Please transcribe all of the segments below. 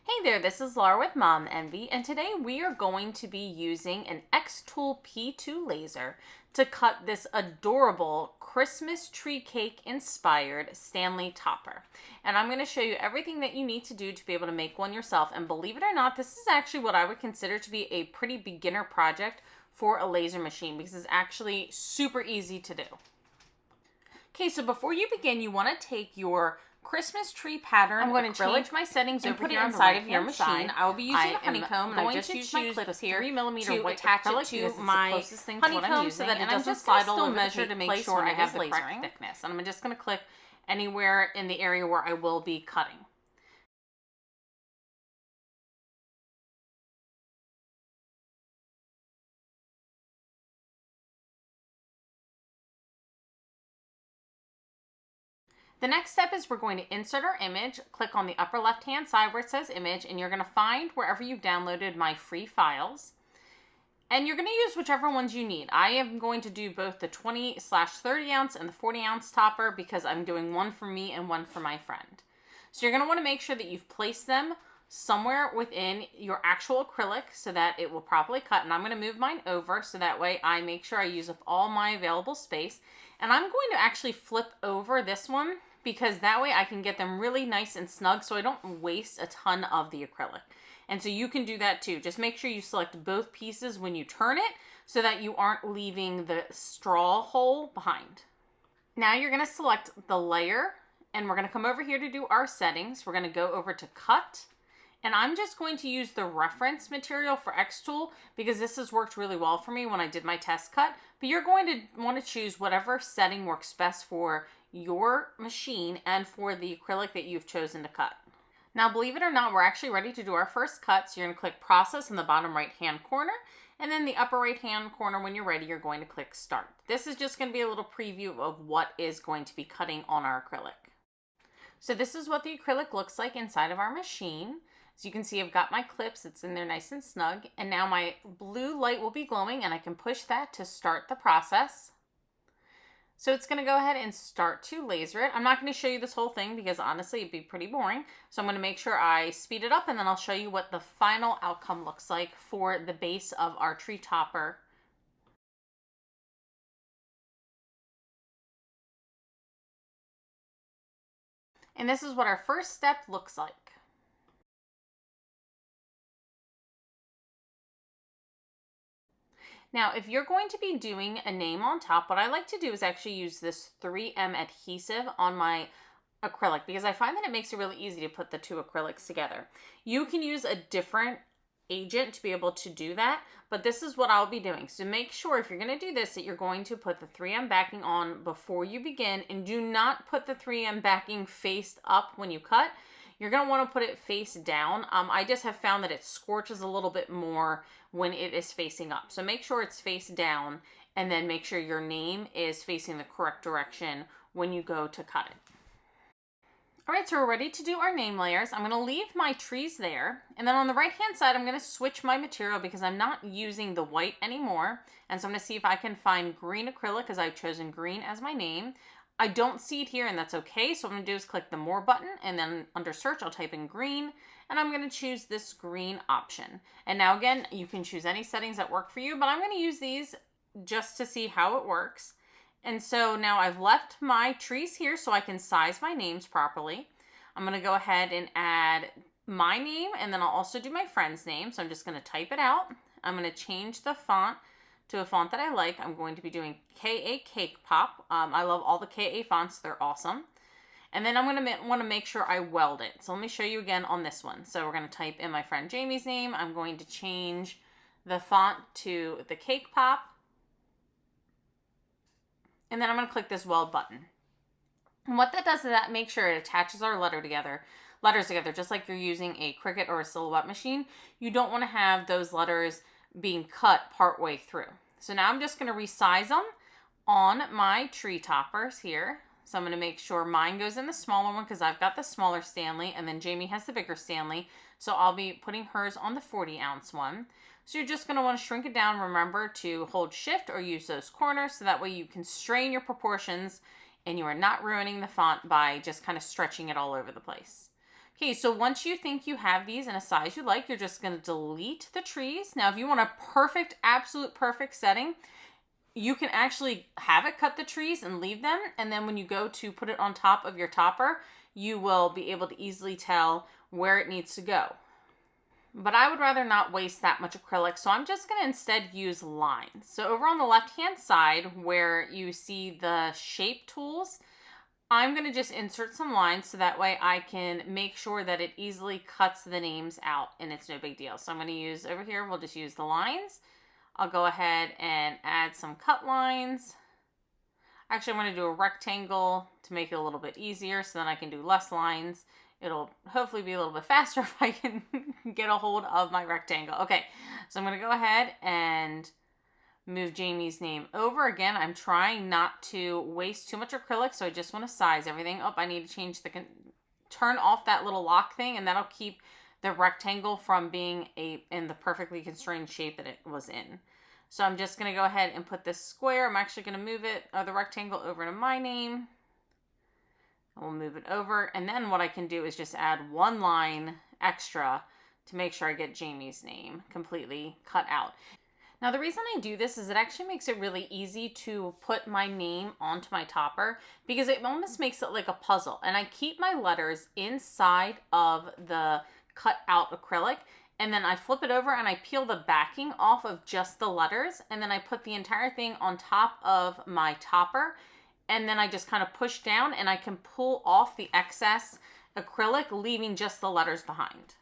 Hey there, this is Laura with Mom Envy, and today we are going to be using an xTool P2 laser to cut this adorable Christmas tree cake inspired Stanley Topper. And I'm going to show you everything that you need to do to be able to make one yourself. And believe it or not, this is actually what I would consider to be a pretty beginner project for a laser machine because it's actually super easy to do. Okay, so before you begin, you want to take your Christmas tree pattern. I'm going to change my settings and put it inside of your machine. I will be using a honeycomb, and I just use my clips here 3mm to attach it to my honeycomb so that it doesn't slide all over the cake to make sure I have the correct thickness. And I'm just going to click anywhere in the area where I will be cutting. The next step is we're going to insert our image, click on the upper left hand side where it says image, and you're going to find wherever you've downloaded my free files. And you're going to use whichever ones you need. I am going to do both the 20/30 ounce and the 40 ounce topper because I'm doing one for me and one for my friend. So you're going to want to make sure that you've placed them somewhere within your actual acrylic so that it will properly cut. And I'm going to move mine over so that way I make sure I use up all my available space. And I'm going to actually flip over this one because that way I can get them really nice and snug so I don't waste a ton of the acrylic. And so you can do that too. Just make sure you select both pieces when you turn it so that you aren't leaving the straw hole behind. Now you're going to select the layer and we're going to come over here to do our settings. We're going to go over to cut. And I'm just going to use the reference material for xTool because this has worked really well for me when I did my test cut. But you're going to want to choose whatever setting works best for your machine and for the acrylic that you've chosen to cut. Now, believe it or not, we're actually ready to do our first cut. So you're going to click process in the bottom right hand corner. And then the upper right hand corner, when you're ready, you're going to click start. This is just going to be a little preview of what is going to be cutting on our acrylic. So this is what the acrylic looks like inside of our machine. As you can see, I've got my clips. It's in there nice and snug. And now my blue light will be glowing and I can push that to start the process. So it's going to go ahead and start to laser it. I'm not going to show you this whole thing because honestly, it'd be pretty boring. So I'm going to make sure I speed it up and then I'll show you what the final outcome looks like for the base of our tree topper. And this is what our first step looks like. Now, if you're going to be doing a name on top, what I like to do is actually use this 3M adhesive on my acrylic because I find that it makes it really easy to put the two acrylics together. You can use a different agent to be able to do that, but this is what I'll be doing. So make sure if you're going to do this that you're going to put the 3M backing on before you begin, and do not put the 3M backing face up when you cut. You're going to want to put it face down. I just have found that it scorches a little bit more when it is facing up. So make sure it's face down and then make sure your name is facing the correct direction when you go to cut it. All right, so we're ready to do our name layers. I'm going to leave my trees there. And then on the right-hand side, I'm going to switch my material because I'm not using the white anymore. And so I'm going to see if I can find green acrylic because I've chosen green as my name. I don't see it here and that's okay. So what I'm going to do is click the more button and then under search, I'll type in green and I'm going to choose this green option. And now again, you can choose any settings that work for you, but I'm going to use these just to see how it works. And so now I've left my trees here so I can size my names properly. I'm going to go ahead and add my name and then I'll also do my friend's name. So I'm just going to type it out. I'm going to change the font to a font that I like. I'm going to be doing KA Cake Pop. I love all the KA fonts. They're awesome. And then I'm going to want to make sure I weld it. So let me show you again on this one. So we're going to type in my friend Jamie's name. I'm going to change the font to the Cake Pop. And then I'm going to click this weld button. And what that does is that makes sure it attaches our letters together, just like you're using a Cricut or a Silhouette machine. You don't want to have those letters being cut partway through. So now I'm just going to resize them on my tree toppers here. So I'm going to make sure mine goes in the smaller one because I've got the smaller Stanley and then Jamie has the bigger Stanley. So I'll be putting hers on the 40 ounce one. So you're just going to want to shrink it down. Remember to hold shift or use those corners so that way you can strain your proportions and you are not ruining the font by just kind of stretching it all over the place. Okay, so once you think you have these in a size you like, you're just going to delete the trees. Now, if you want a perfect, absolute perfect setting, you can actually have it cut the trees and leave them. And then when you go to put it on top of your topper, you will be able to easily tell where it needs to go. But I would rather not waste that much acrylic, so I'm just going to instead use lines. So over on the left-hand side where you see the shape tools, I'm going to just insert some lines so that way I can make sure that it easily cuts the names out and it's no big deal. So I'm going to use over here, we'll just use the lines. I'll go ahead and add some cut lines. Actually, I'm going to do a rectangle to make it a little bit easier so then I can do less lines. It'll hopefully be a little bit faster if I can get a hold of my rectangle. Okay, so I'm going to go ahead and move Jamie's name over. Again, I'm trying not to waste too much acrylic, so I just want to size everything. Oh, I need to change turn off that little lock thing, and that'll keep the rectangle from being in the perfectly constrained shape that it was in. So I'm just going to go ahead and put this square. I'm actually going to move it, the rectangle, over to my name. We'll move it over, and then what I can do is just add one line extra to make sure I get Jamie's name completely cut out. Now the reason I do this is it actually makes it really easy to put my name onto my topper because it almost makes it like a puzzle, and I keep my letters inside of the cut out acrylic, and then I flip it over and I peel the backing off of just the letters, and then I put the entire thing on top of my topper. And then I just kind of push down and I can pull off the excess acrylic, leaving just the letters behind.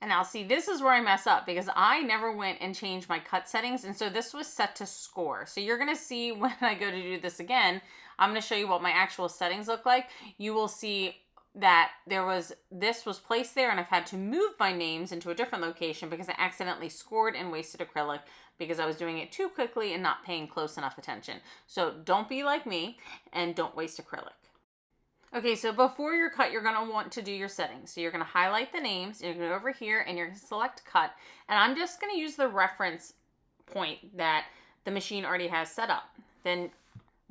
And now see, this is where I mess up because I never went and changed my cut settings. And so this was set to score. So you're going to see when I go to do this again, I'm going to show you what my actual settings look like. You will see that this was placed there and I've had to move my names into a different location because I accidentally scored and wasted acrylic because I was doing it too quickly and not paying close enough attention. So don't be like me and don't waste acrylic. Okay, so before your cut, you're going to want to do your settings. So you're going to highlight the names, you're going to go over here and you're going to select cut. And I'm just going to use the reference point that the machine already has set up. Then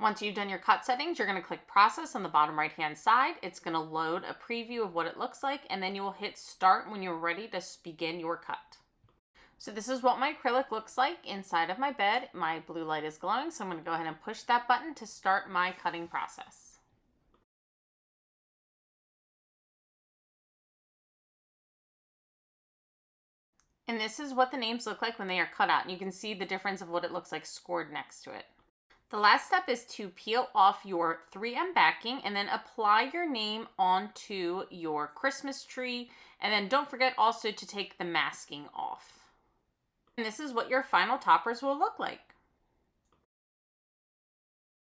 once you've done your cut settings, you're going to click process on the bottom right hand side. It's going to load a preview of what it looks like, and then you will hit start when you're ready to begin your cut. So this is what my acrylic looks like inside of my bed. My blue light is glowing, so I'm going to go ahead and push that button to start my cutting process. And this is what the names look like when they are cut out. And you can see the difference of what it looks like scored next to it. The last step is to peel off your 3M backing and then apply your name onto your Christmas tree. And then don't forget also to take the masking off. And this is what your final toppers will look like.